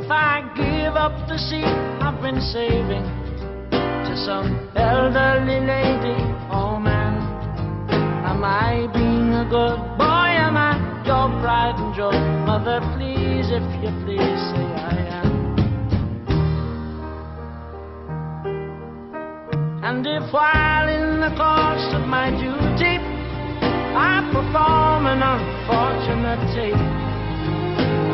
if I give up the seat I've been saving to some elderly lady? Oh man, am I being a good boy? Am I your pride and joy? Mother, please, if you please, say I am. And if while in the course of my duty I perform an unfortunate tape,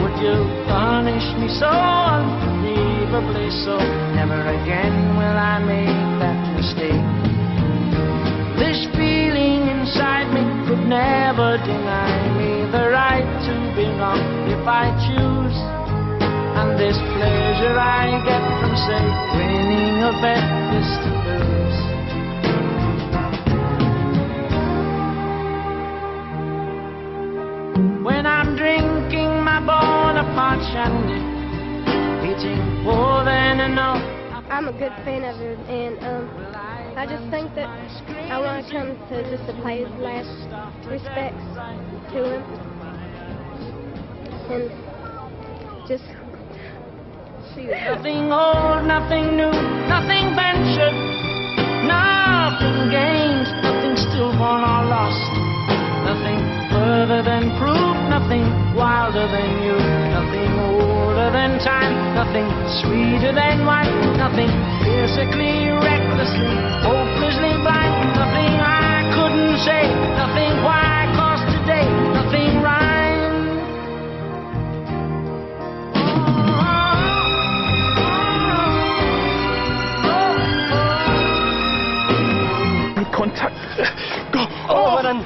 would you punish me so unbelievably so? Never again will I make that mistake. This feeling inside me could never deny me the right to belong if I choose. And this pleasure I get from, say, winning a bet is to lose. When I'm drinking my Bonaparte shandy, eating more than enough. I'm a good fan of him, and I just think that I want to come to just to pay his last respects to him, and just see nothing old, nothing new, nothing ventured, nothing gained, nothing stillborn or lost, nothing further than proof, nothing wilder than you, nothing older than time, nothing sweeter than wine, nothing physically, recklessly, hopelessly blind, nothing I couldn't say, nothing why, cause today, nothing rhyme. Contact. Go. Oh, we're in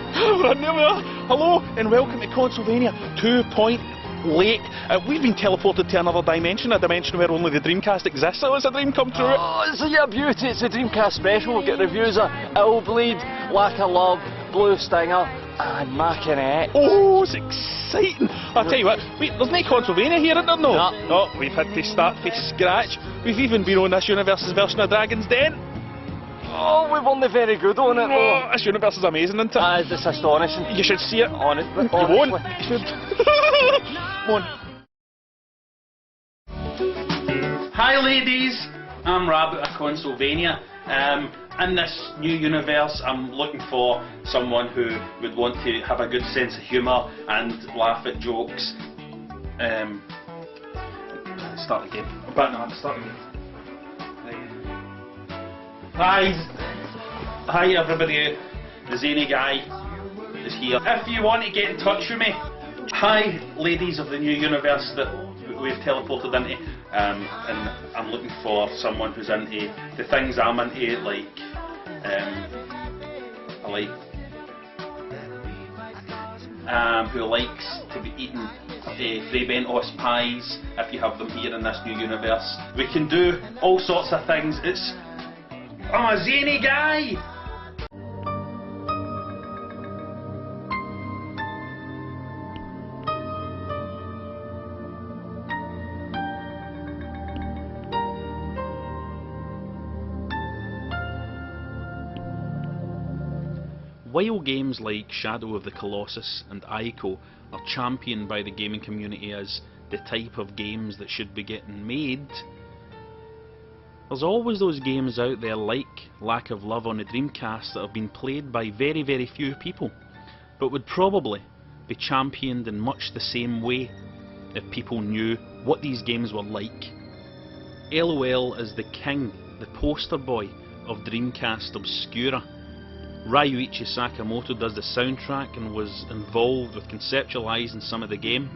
there we are. Hello and welcome to Consolevania 2 Point Lake. We've been teleported to another dimension, a dimension where only the Dreamcast exists. So it's a dream come true. Oh, it's a beauty. It's a Dreamcast special. We've got reviews of Illbleed, L.O.L, Blue Stinger and Maken. Oh, it's exciting. I'll tell you what, wait, there's no Consolevania here, is there? No. No, we've had to start from scratch. We've even been on this universe's version of Dragon's Den. Oh, we weren't very good on it. Oh, this universe is amazing, isn't it? It's astonishing. You should see it. Honestly. You won't. You should. Come on. Hi ladies, I'm Rabbit of Consolevania. In this new universe I'm looking for someone who would want to have a good sense of humour and laugh at jokes. Start again. But no, start again. Hi everybody, the zany guy is here. If you want to get in touch with me, hi ladies of the new universe that we've teleported into, and I'm looking for someone who's into the things I'm into, like who likes to be eating Frey Bentos pies if you have them here in this new universe. We can do all sorts of things. I'm a zany guy! While games like Shadow of the Colossus and Ico are championed by the gaming community as the type of games that should be getting made, there's always those games out there like Lack of Love on the Dreamcast that have been played by very, very few people, but would probably be championed in much the same way if people knew what these games were like. L.O.L is the king, the poster boy of Dreamcast Obscura. Ryuichi Sakamoto does the soundtrack and was involved with conceptualising some of the game.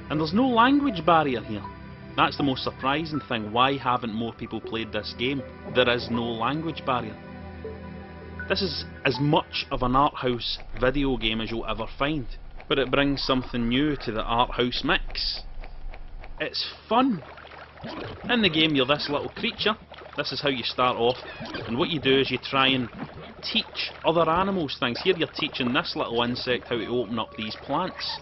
And there's no language barrier here. That's the most surprising thing. Why haven't more people played this game? There is no language barrier. This is as much of an art house video game as you'll ever find, but it brings something new to the art house mix. It's fun. In the game you're this little creature. This is how you start off, and what you do is you try and teach other animals things. Here you're teaching this little insect how to open up these plants.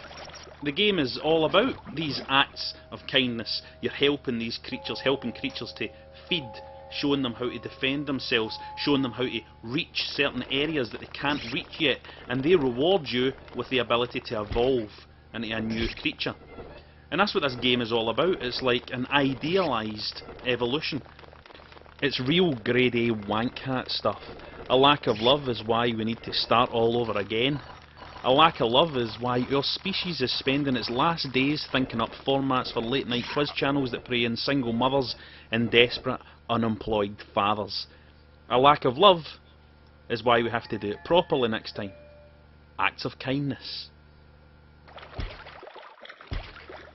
The game is all about these acts of kindness. You're helping these creatures, helping creatures to feed, showing them how to defend themselves, showing them how to reach certain areas that they can't reach yet, and they reward you with the ability to evolve into a new creature. And that's what this game is all about. It's like an idealised evolution. It's real grade A wank hat stuff. A lack of love is why we need to start all over again. A lack of love is why our species is spending its last days thinking up formats for late night quiz channels that prey on single mothers and desperate unemployed fathers. A lack of love is why we have to do it properly next time. Acts of kindness.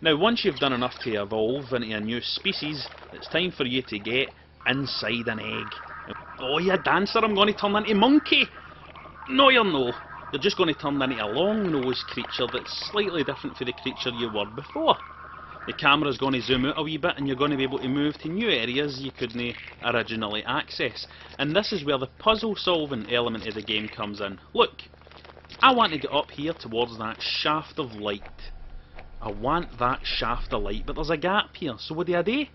Now once you've done enough to evolve into a new species, it's time for you to get inside an egg. Oh, you dancer, I'm going to turn into monkey! No, you're no. You're just going to turn into a long-nosed creature that's slightly different from the creature you were before. The camera's going to zoom out a wee bit and you're going to be able to move to new areas you couldn't originally access. And this is where the puzzle-solving element of the game comes in. Look, I want to get up here towards that shaft of light. I want that shaft of light, but there's a gap here, so what do?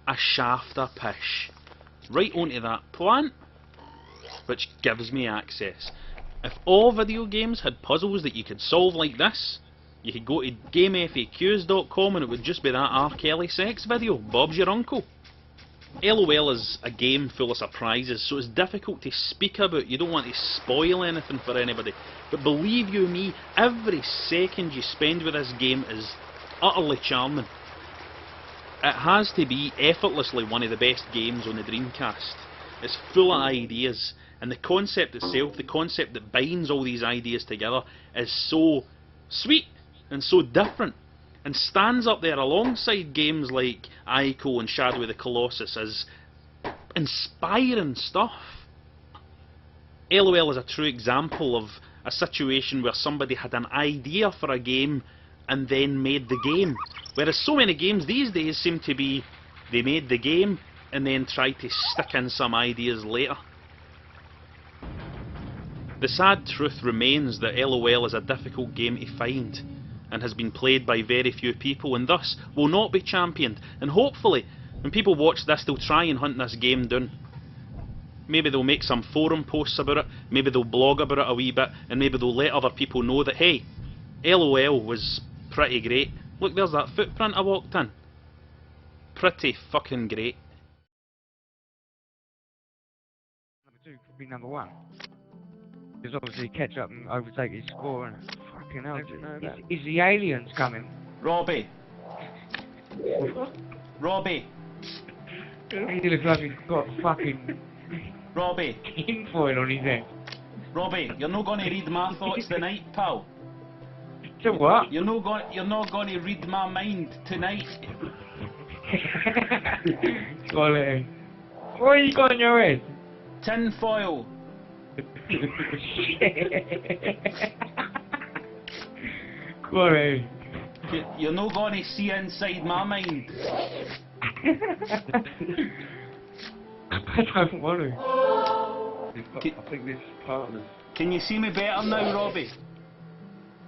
A shaft of pish. Right onto that plant, which gives me access. If all video games had puzzles that you could solve like this, you could go to GameFAQs.com and it would just be that R. Kelly sex video, Bob's your uncle. L.O.L is a game full of surprises, so it's difficult to speak about. You don't want to spoil anything for anybody. But believe you me, every second you spend with this game is utterly charming. It has to be effortlessly one of the best games on the Dreamcast. It's full of ideas, and the concept itself, the concept that binds all these ideas together, is so sweet and so different, and stands up there alongside games like Ico and Shadow of the Colossus as inspiring stuff. L.O.L is a true example of a situation where somebody had an idea for a game and then made the game. Whereas so many games these days seem to be, they made the game and then tried to stick in some ideas later. The sad truth remains that L.O.L is a difficult game to find and has been played by very few people and thus will not be championed, and hopefully when people watch this they'll try and hunt this game down. Maybe they'll make some forum posts about it, maybe they'll blog about it a wee bit, and maybe they'll let other people know that hey, L.O.L was pretty great. Look, there's that footprint I walked in. Pretty fucking great. Number 2 could be number 1. Because obviously catch up and overtake his score and fucking hell. Is the aliens coming? Robbie! Robbie! He looks like he's got fucking Robbie! tinfoil on his head. Robbie, you're not going to read my thoughts tonight, pal. So what? You're not going to read my mind tonight. Quality. What are you got on your head? Tinfoil. Quality. You're not going to see inside my mind. I don't want to. I think this is partners. Can you see me better now, Robbie?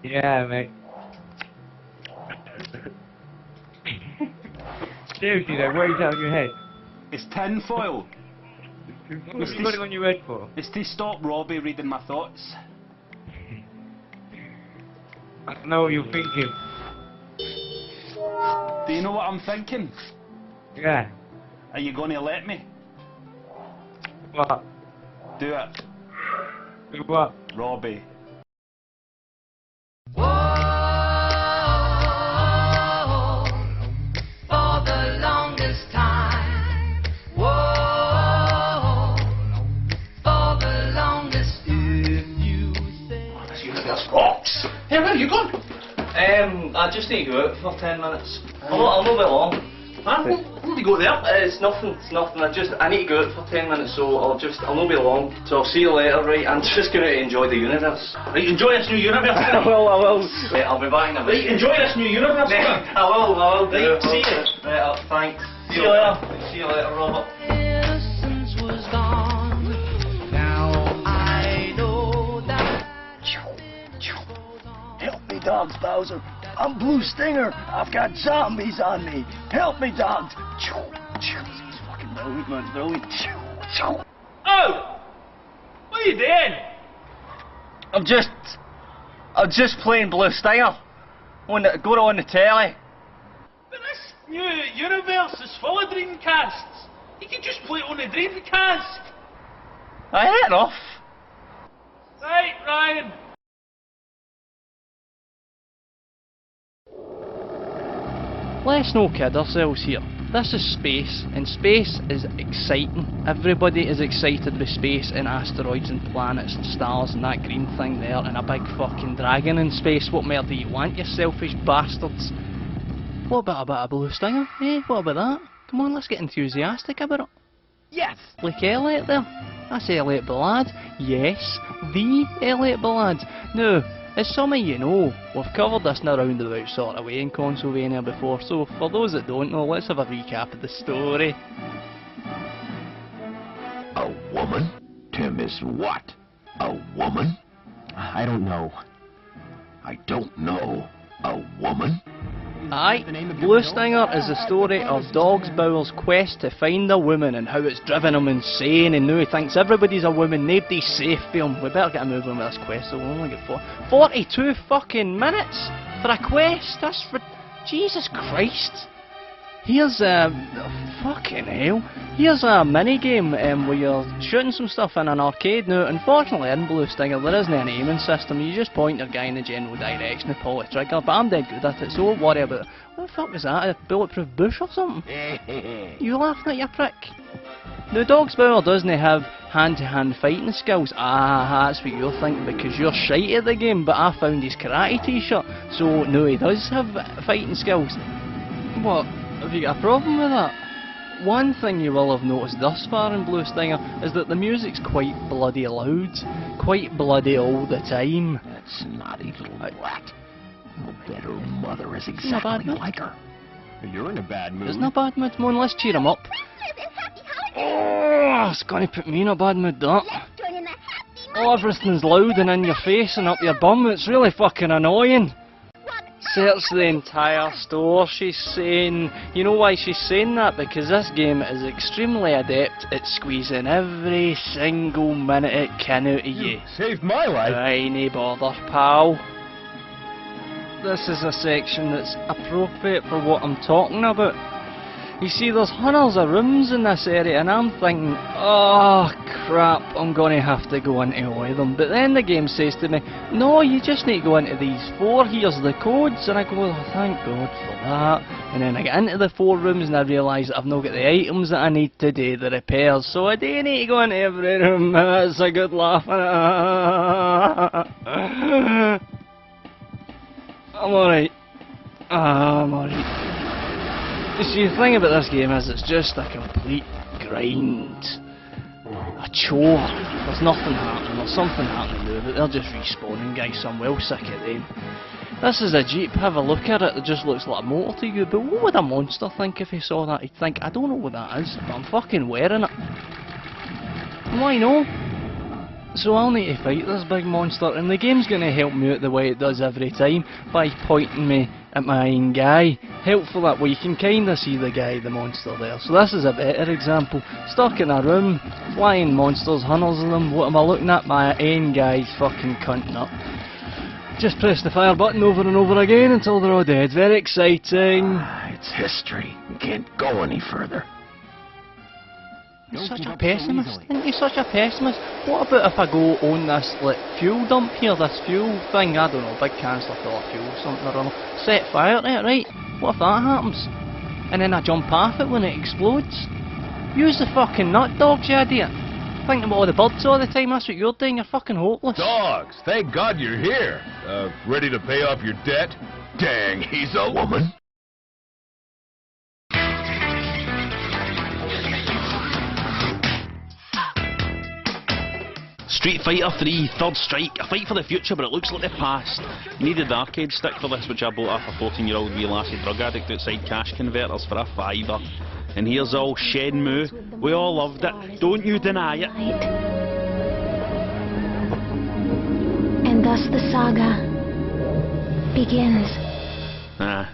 Yeah, mate. Seriously though, what is that on your head? It's tinfoil. What have you got it on your head for? It's to stop Robbie reading my thoughts. I don't know what you're thinking. Do you know what I'm thinking? Yeah. Are you going to let me? What? Do it. Do what? Robbie. Hey, where are you going? I just need to go out for 10 minutes. I'm not a bit long. Huh? What have you got there? It's nothing, I need to go out for 10 minutes, so I'll not be long. So I'll see you later, right? I'm just going to enjoy the universe. Right, enjoy this new universe. I will. Right, I'll be back in a Right, minute. enjoy this new universe. I will. Right, see you. Right, thanks. See you later. See you later, Robert. Innocence was gone. Now I know that. Help me, dogs, Bowser. I'm Blue Stinger. I've got zombies on me. Help me, dogs. He's fucking brilliant, man. Brilliant. Oh! What are you doing? I'm just playing Blue Stinger. Got it on the telly. But this new universe is full of Dreamcasts. You can just play it on the Dreamcast. Aye, enough. Right, Ryan. Let's not kid ourselves here. This is space, and space is exciting. Everybody is excited with space and asteroids and planets and stars and that green thing there and a big fucking dragon in space. What more do you want, you selfish bastards? What about a bit of blue stinger? Eh, what about that? Come on, let's get enthusiastic about it. Yes! Like L.O.L there. That's L.O.L Ballad. Yes, the L.O.L Ballad. Now, as some of you know, we've covered this in a roundabout sort of way in Consolevania before, so for those that don't know, let's have a recap of the story. A woman? Tim is what? A woman? I don't know. I don't know. A woman? Aye, Blue Stinger is the story of Dogsbauer's quest to find a woman and how it's driven him insane, and now he thinks everybody's a woman, nobody's safe for him. We better get a move on with this quest, so we'll only get 42 fucking minutes for a quest. That's for... Jesus Christ. Here's fucking hell. Here's a mini-game where you're shooting some stuff in an arcade. Now, unfortunately, in Blue Stinger, there isn't any aiming system. You just point your guy in the general direction and pull the trigger, but I'm dead good at it, so don't worry about it. What the fuck was that? A bulletproof bush or something? You laughing at, you prick? Now, Dogsbauer doesn't have hand-to-hand fighting skills. Ah, that's what you're thinking, because you're shite at the game, but I found his karate t-shirt, so no, he does have fighting skills. What? Have you got a problem with that? One thing you will have noticed thus far in Blue Stinger is that the music's quite bloody loud. Quite bloody all the time. That snotty little brat. I'll bet her mother is exactly like her. You're in a bad mood. Isn't a bad mood? Come on, let's cheer him up. Oh, it's gonna put me in a bad mood, that. Oh, everything's loud and in your face and up your bum. It's really fucking annoying. Search the entire store, she's saying. You know why she's saying that? Because this game is extremely adept at squeezing every single minute it can out of you. Saved my life. Aye, no bother, pal. This is a section that's appropriate for what I'm talking about. You see, there's hundreds of rooms in this area, and I'm thinking, oh crap, I'm gonna have to go into all of them. But then the game says to me, no, you just need to go into these 4, here's the codes. And I go, oh, thank God for that. And then I get into the 4 rooms and I realise that I've not got the items that I need to do the repairs. So I do need to go into every room. That's a good laugh. I'm alright. I'm alright. You see, the thing about this game is it's just a complete grind. A chore. There's nothing happening, there's something happening there, but they're just respawning, guys, so I'm well sick of them. This is a Jeep, have a look at it, it just looks like a motor to you, but what would a monster think if he saw that? He'd think, I don't know what that is, but I'm fucking wearing it. Why no? So I'll need to fight this big monster, and the game's going to help me out the way it does every time, by pointing me at my own guy. Helpful that way you can kinda see the guy, the monster there. So this is a better example. Stuck in a room, flying monsters, hundreds of them. What am I looking at? My own guy's fucking cunting up. Just press the fire button over and over again until they're all dead. Very exciting. It's history. We can't go any further. You're such a pessimist, aren't you? Such a pessimist. What about if I go on this like fuel dump here, this fuel thing, I don't know, big canister full of fuel or something, I don't know. Set fire to it, right? What if that happens? And then I jump off it when it explodes? Use the fucking nut dogs, you idiot. Thinking about all the birds all the time, that's what you're doing, you're fucking hopeless. Dogs, thank God you're here. Ready to pay off your debt? Dang, he's a woman. Street Fighter 3, Third Strike, a fight for the future, but it looks like the past. Needed the arcade stick for this, which I bought off a 14-year-old wee lassie drug addict outside cash converters for a £5. And here's all Shenmue. We all loved it. Don't you deny it. And thus the saga begins.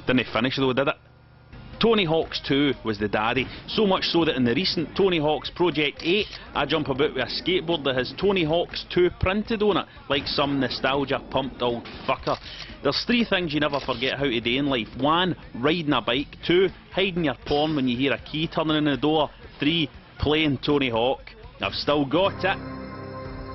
Didn't finish though, did it? Tony Hawk's 2 was the daddy, so much so that in the recent Tony Hawk's Project 8 I jump about with a skateboard that has Tony Hawk's 2 printed on it, like some nostalgia pumped old fucker. There's 3 things you never forget how to do in life. 1. Riding a bike. 2. Hiding your porn when you hear a key turning in the door. 3. Playing Tony Hawk. I've still got it.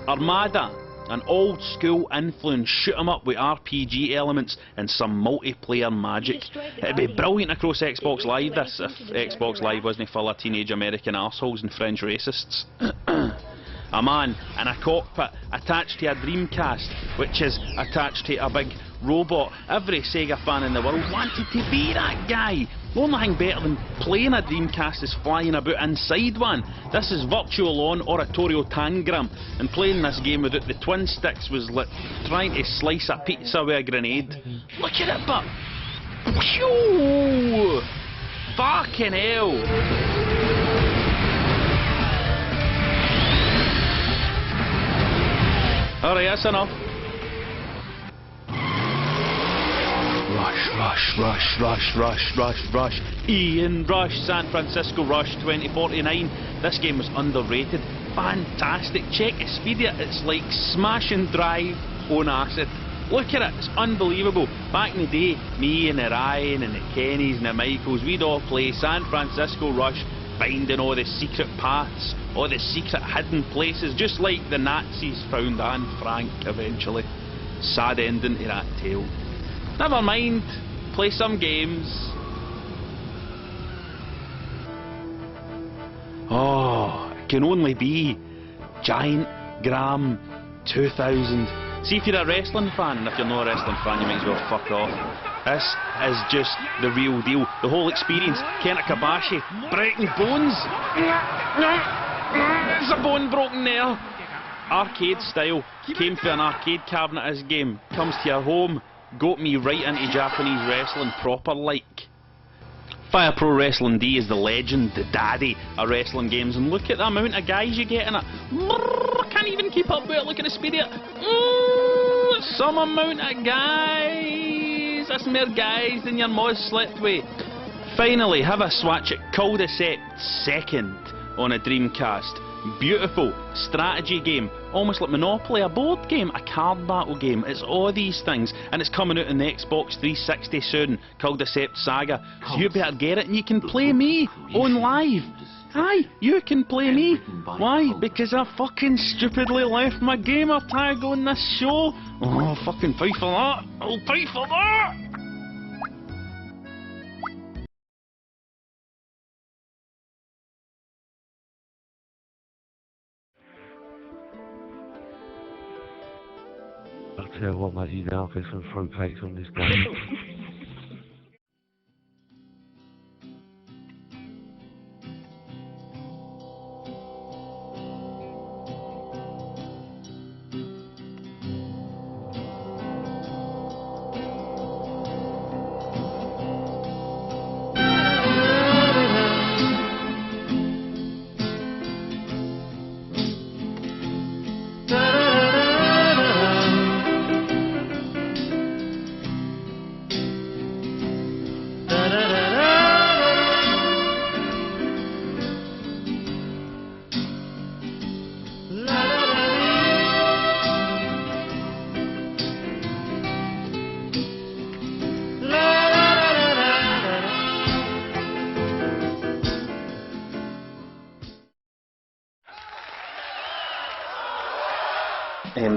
Armada. An old school influence shoot 'em up with RPG elements and some multiplayer magic. It'd be brilliant across Xbox Live this if Xbox Live wasn't full of teenage American arseholes and French racists. A man in a cockpit attached to a Dreamcast, which is attached to a big robot. Every Sega fan in the world wanted to be that guy. The only thing better than playing a Dreamcast is flying about inside one. This is virtual on Oratorio Tangram, and playing this game without the twin sticks was like trying to slice a pizza with a grenade. Look at it, but phew! Fucking hell! Alright, that's enough. Rush. Ian Rush, San Francisco Rush 2049. This game was underrated. Fantastic. Check Expedia, it's like Smash and Drive on acid. Look at it, it's unbelievable. Back in the day, me and the Ryan and the Kennys and the Michaels, we'd all play San Francisco Rush, finding all the secret paths, all the secret hidden places, just like the Nazis found Anne Frank eventually. Sad ending to that tale. Never mind, play some games. Oh, it can only be Giant Gram 2000. See if you're a wrestling fan, and if you're not a wrestling fan you might as well fuck off. This is just the real deal. The whole experience. Kenta Kobashi breaking bones. There's a bone broken there. Arcade style. Came to an arcade cabinet as game. Comes to your home. Got me right into Japanese wrestling proper like. Fire Pro Wrestling D is the legend, the daddy of wrestling games, and look at the amount of guys you get in it. Can't even keep up with it, look at the speed of it. Some amount of guys. That's more guys than your moz slept with. Finally, have a swatch at Codesylvania 2nd on a Dreamcast. Beautiful strategy game, almost like Monopoly, a board game, a card battle game. It's all these things, and it's coming out on the Xbox 360 soon, called Decept Saga. So you better get it, and you can play me on live. Aye, you can play me. Why? Because I fucking stupidly left my gamer tag on this show. Oh, fucking pay for that. I'll pay for that. I'll tell you what, mate, you now get some fruitcakes on this game.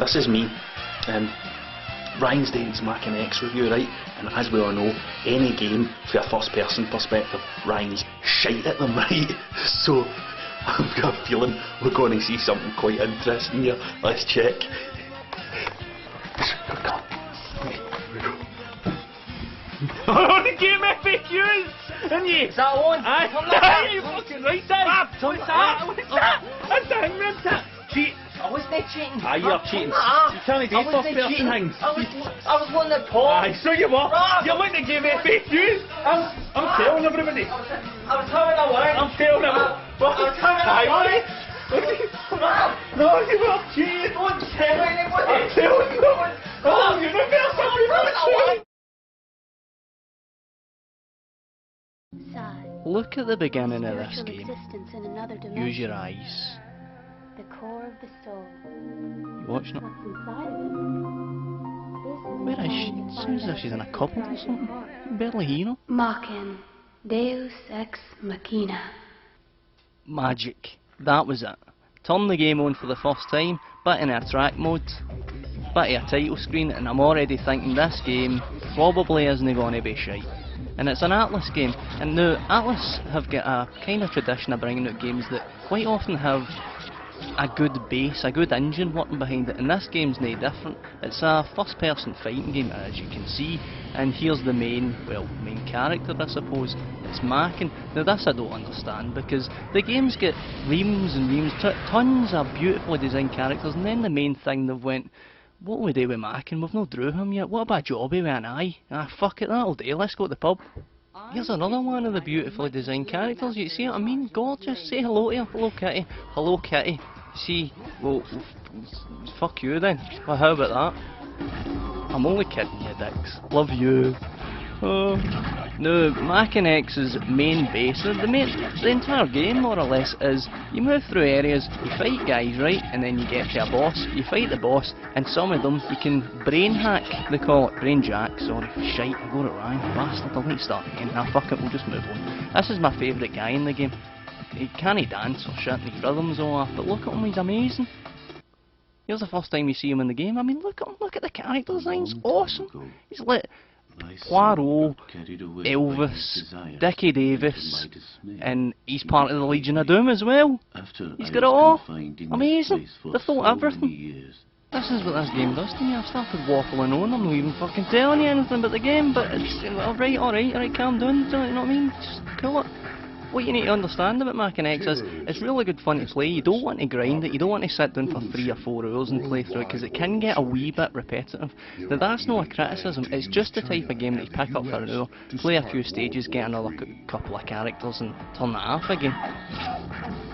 This is me. Ryan's doing his Maken X review, right? And as we all know, any game from a first person perspective, Ryan's shite at them, right? So I've got a feeling we're going to see something quite interesting here. Let's check. Oh, the game FAQs! And you? Is that one? Aye, you fucking right, Dad! What's that? What's that? That's a hangman's hat! Cheat! I wasn't cheating. Aye, you're cheating. You can't do first person things. I was one that talked. Aye, so you were. You're like the game FAQs. I'm telling everybody. I was having a word. I'm telling everybody. I was having a word. No, you were cheating. Don't tell anybody. I'm telling you. Oh, you're the best. Look at the beginning of this Spiritual game. existence in another Use dimension. your eyes. The core of the soul. You watching it? What's inside of it? Where is she? It sounds as if she's in a couple or something. I can barely hear her. Maken. Deus ex machina. Magic. That was it. Turn the game on for the first time, bit in a track mode, bit of a title screen, and I'm already thinking this game probably isn't going to be shite. And it's an Atlas game, and now Atlas have got a kind of tradition of bringing out games that quite often have a good base, a good engine working behind it, and this game's no different. It's a first person fighting game, as you can see, and here's the main character, I suppose. It's Maken. Now this I don't understand, because the game's got reams and reams, tons of beautifully designed characters, and then the main thing they've went, what will we do with Maken? We've not drew him yet. What about Jobby with an eye? Ah, fuck it, that'll do. Let's go to the pub. Here's another one of the beautifully designed characters. You see what I mean? Gorgeous. Say hello to her. Hello, Kitty. Hello, Kitty. See, well, fuck you then. Well, how about that? I'm only kidding you, dicks. Love you. Oh. No, Maken X's main base, the entire game more or less is, you move through areas, you fight guys, right, and then you get to a boss, you fight the boss, and some of them you can brain hack, they call it, brain jack, sorry, shite, I got it wrong, bastard, I'll need to start again, nah fuck it, we'll just move on. This is my favourite guy in the game. He can't dance or shit, and his rhythms all off, but look at him, he's amazing. Here's the first time you see him in the game, I mean look at him, look at the character designs, awesome. He's lit. Poirot, Elvis, Dickie Davis, and he's part of the Legion of Doom as well. He's got it all. Amazing. They thought everything. This is what this game does to me. I've started waffling on. I'm not even fucking telling you anything about the game, but it's alright, calm down. You know what I mean? Just cool it. What you need to understand about Maken X is it's really good fun to play. You don't want to grind it, you don't want to sit down for 3 or 4 hours and play through it, because it can get a wee bit repetitive. Now that's not a criticism, it's just the type of game that you pick up for an hour, play a few stages, get another couple of characters and turn that off again.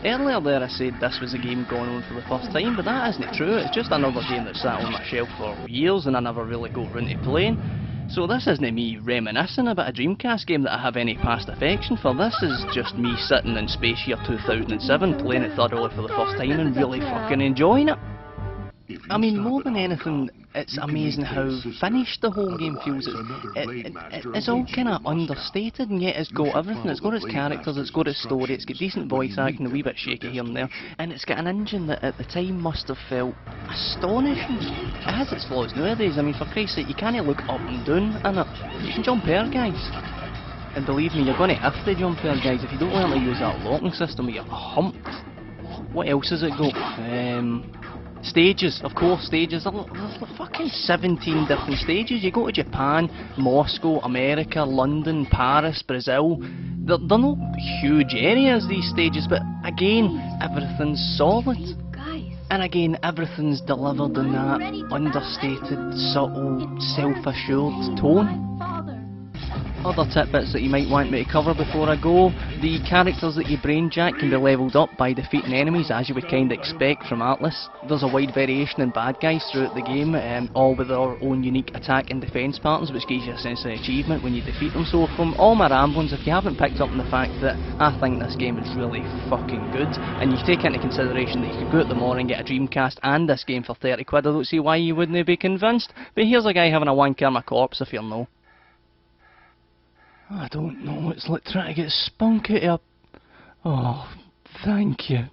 Earlier there I said this was a game going on for the first time, but that isn't true. It's just another game that sat on my shelf for years and I never really got round to playing. So this isn't me reminiscing about a Dreamcast game that I have any past affection for. This is just me sitting in Space Year 2007 playing it thoroughly for the first time and really fucking enjoying it. I mean, more than anything, it's amazing how finished the whole game feels. It's all kind of understated, and yet it's got everything. It's got its characters, it's got its story, it's got decent voice acting, a wee bit shaky here and there, and it's got an engine that at the time must have felt astonishing. It has its flaws nowadays. I mean, for Christ's sake, you can't look up and down in it. You can jump air, guys. And believe me, you're going to have to jump air, guys, if you don't learn to use that locking system, you're humped. What else has it got? Stages, of course, stages. There's fucking 17 different stages. You go to Japan, Moscow, America, London, Paris, Brazil. They're not huge areas, these stages, but again, everything's solid. And again, everything's delivered in that understated, subtle, self-assured tone. Other tidbits that you might want me to cover before I go: the characters that you brainjack can be levelled up by defeating enemies, as you would kind of expect from Atlas. There's a wide variation in bad guys throughout the game, all with their own unique attack and defence patterns, which gives you a sense of achievement when you defeat them. So from all my ramblings, if you haven't picked up on the fact that I think this game is really fucking good, and you take into consideration that you could go out the morning, get a Dreamcast and this game for 30 quid, I don't see why you wouldn't be convinced. But here's a guy having a wank on my corpse, if you know. I don't know what it's like trying to get spunk out of... Oh, thank you.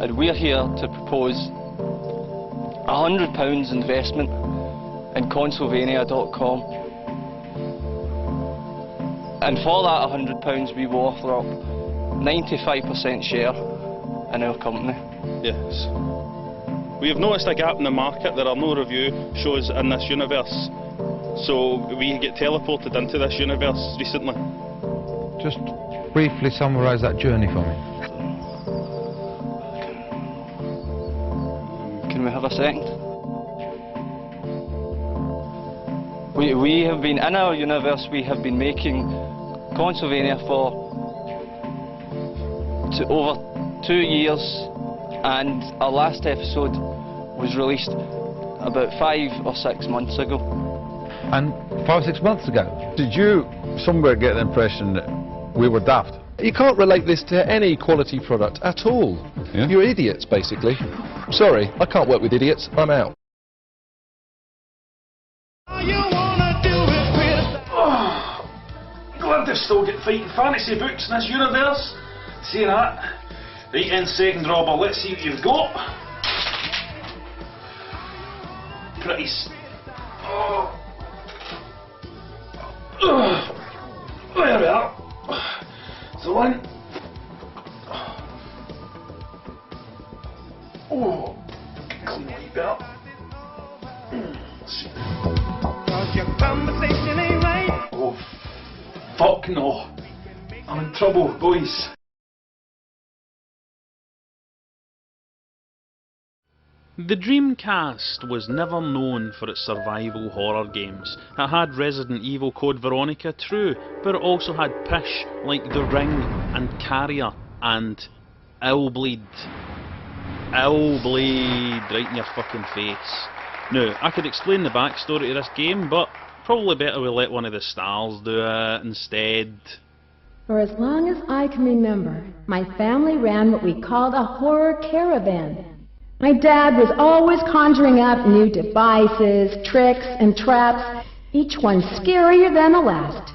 And we're here to propose £100 investment in Consolevania.com. And for that £100 we will offer up 95% share in our company. Yes. We have noticed a gap in the market. There are no review shows in this universe. So we get teleported into this universe recently. Just briefly summarise that journey for me. Can we have a second? We have been, in our universe, we have been making Consolevania for over 2 years, and our last episode was released about 5 or 6 months ago. And 5 or 6 months ago? Did you somewhere get the impression that we were daft? You can't relate this to any quality product at all. Yeah? You're idiots, basically. Sorry, I can't work with idiots. I'm out. Glad they still get fighting fantasy books in this universe. See that? Right in, second robber, let's see what you've got. Price. There we are. So one. Oh, come on, you better. Oh, fuck no. I'm in trouble, boys. The Dreamcast was never known for its survival horror games. It had Resident Evil Code Veronica, true, but it also had pish like The Ring and Carrier and Illbleed. Illbleed, right in your fucking face. Now, I could explain the backstory to this game, but probably better we let one of the stars do it instead. For as long as I can remember, my family ran what we called a horror caravan. My dad was always conjuring up new devices, tricks, and traps, each one scarier than the last.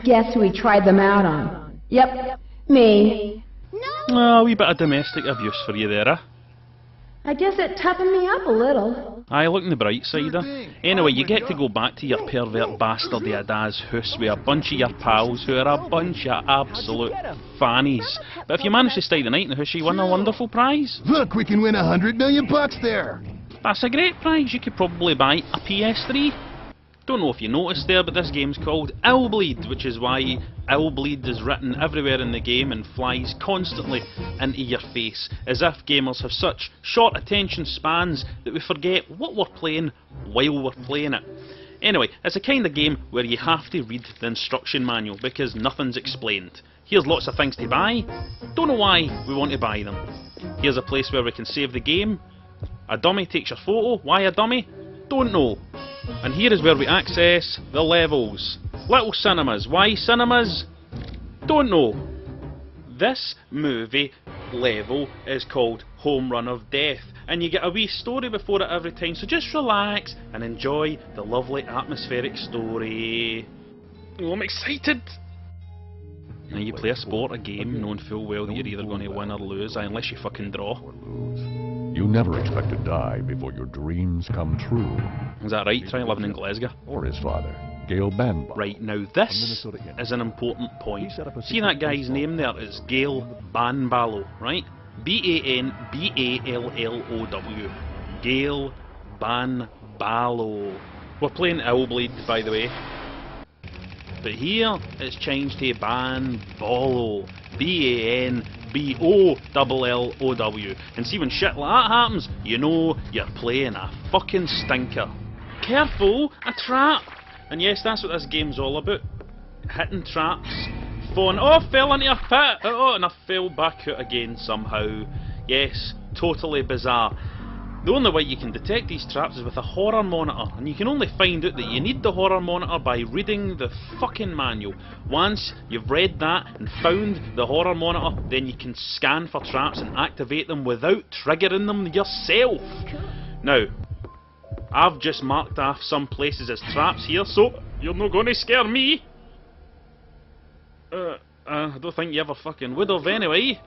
Guess who he tried them out on? Yep, me. A wee bit of domestic abuse for you there, eh? I guess it toughened me up a little. Aye, look on the bright side, Anyway, you get to go back to your pervert bastardy of dad's house with a bunch of your pals who are a bunch of absolute fannies. But if you manage to stay the night in the house, you win a wonderful prize. Look, we can win $100 million there. That's a great prize. You could probably buy a PS3. Don't know if you noticed there, but this game's called Illbleed, which is why Illbleed is written everywhere in the game and flies constantly into your face, as if gamers have such short attention spans that we forget what we're playing while we're playing it. Anyway, it's a kind of game where you have to read the instruction manual because nothing's explained. Here's lots of things to buy. Don't know why we want to buy them. Here's a place where we can save the game. A dummy takes your photo. Why a dummy? Don't know. And here is where we access the levels. Little cinemas. Why cinemas? Don't know. This movie level is called Home Run of Death, and you get a wee story before it every time, so just relax and enjoy the lovely atmospheric story. Oh, I'm excited! Now you play a sport, a game, knowing full well that you're either going to win or lose, unless you fucking draw. You never expect to die before your dreams come true. Is that right? Try living in Glasgow. Or his father, Gail Banbalo. Right, now this is an important point. See that guy's name there? It's Gail Banbalo, right? B-A-N-B-A-L-L-O-W. Gail Banbalo. We're playing Illbleed, by the way. But here, it's changed to Banbalo. B-A-N-B-O-L-L-O-W. And see, when shit like that happens, you know you're playing a fucking stinker. Careful, a trap! And yes, that's what this game's all about. Hitting traps. Falling. Oh, fell into a pit! Oh, and I fell back out again somehow. Yes, totally bizarre. The only way you can detect these traps is with a horror monitor, and you can only find out that you need the horror monitor by reading the fucking manual. Once you've read that and found the horror monitor, then you can scan for traps and activate them without triggering them yourself. Now, I've just marked off some places as traps here, so you're not going to scare me. I don't think you ever fucking would have anyway.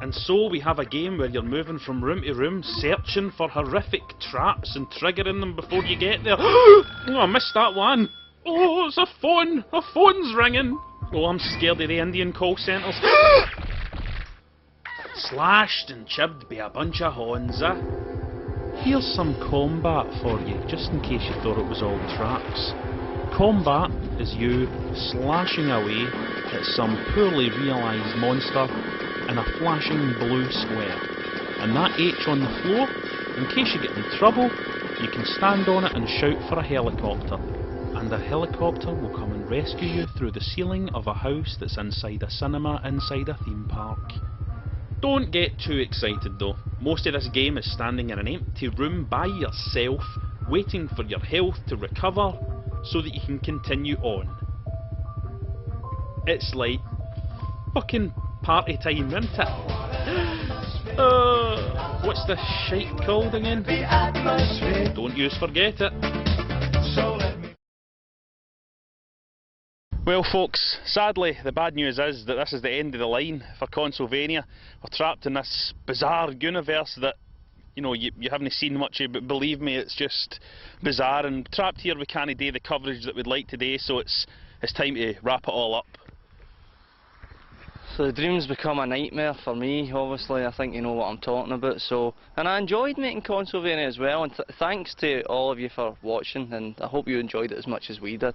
And so we have a game where you're moving from room to room, searching for horrific traps and triggering them before you get there. Oh, I missed that one. Oh, it's a phone. A phone's ringing. Oh, I'm scared of the Indian call centres. Slashed and chibbed by a bunch of horns, eh? Here's some combat for you, just in case you thought it was all traps. Combat is you slashing away at some poorly realised monster in a flashing blue square. And that H on the floor, in case you get in trouble, you can stand on it and shout for a helicopter. And a helicopter will come and rescue you through the ceiling of a house that's inside a cinema inside a theme park. Don't get too excited though. Most of this game is standing in an empty room by yourself, waiting for your health to recover so that you can continue on. It's like fucking party time, isn't it? What's this shite called again? Don't you forget it. Well folks, sadly the bad news is that this is the end of the line for Consolevania. We're trapped in this bizarre universe that, you know, you haven't seen much of, but believe me, it's just bizarre, and trapped here we can't do the coverage that we'd like today, so it's time to wrap it all up. So the dream's become a nightmare for me, obviously. I think you know what I'm talking about. So, and I enjoyed making Consolevania as well, and thanks to all of you for watching, and I hope you enjoyed it as much as we did.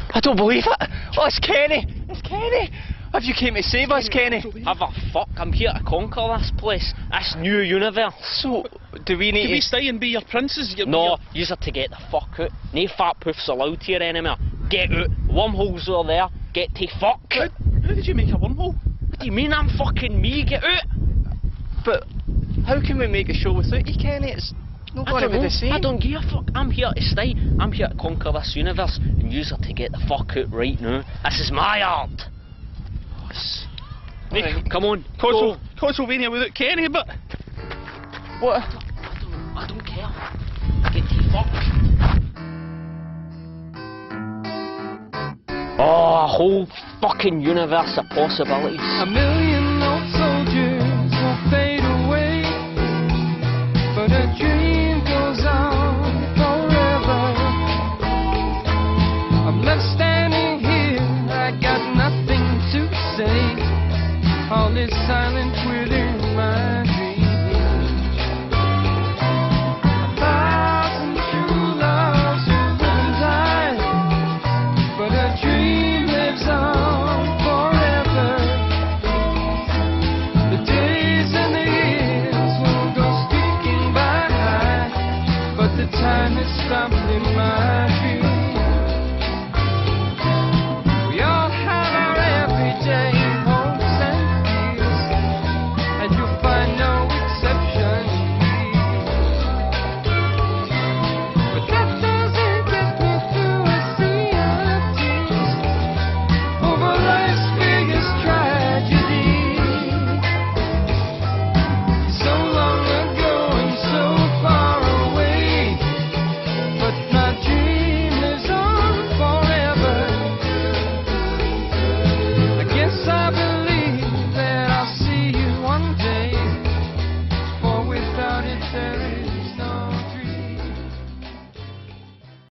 I don't believe it! Oh, it's Kenny! It's Kenny! Have you came to save us, Kenny? Have a fuck, I'm here to conquer this place, this new universe. So, do we need to... we stay and be your princes? No, you're to get the fuck out. No fat poofs allowed here anymore. Get out. Wormholes are there. Get to fuck. How did you make a wormhole? What do you mean I'm fucking me? Get out! But, how can we make a show without you, Kenny? It's not going to be the same. I don't give a fuck. I'm here to stay. I'm here to conquer this universe, and you're to get the fuck out right now. This is my art. Right. Come on, Consolevania without Kenny, but... What? I don't care. Get the fuck. Oh, a whole fucking universe of possibilities. A million old soldiers will fade away, but a dream goes on forever. I'm left standing here, I got nothing to say. All this time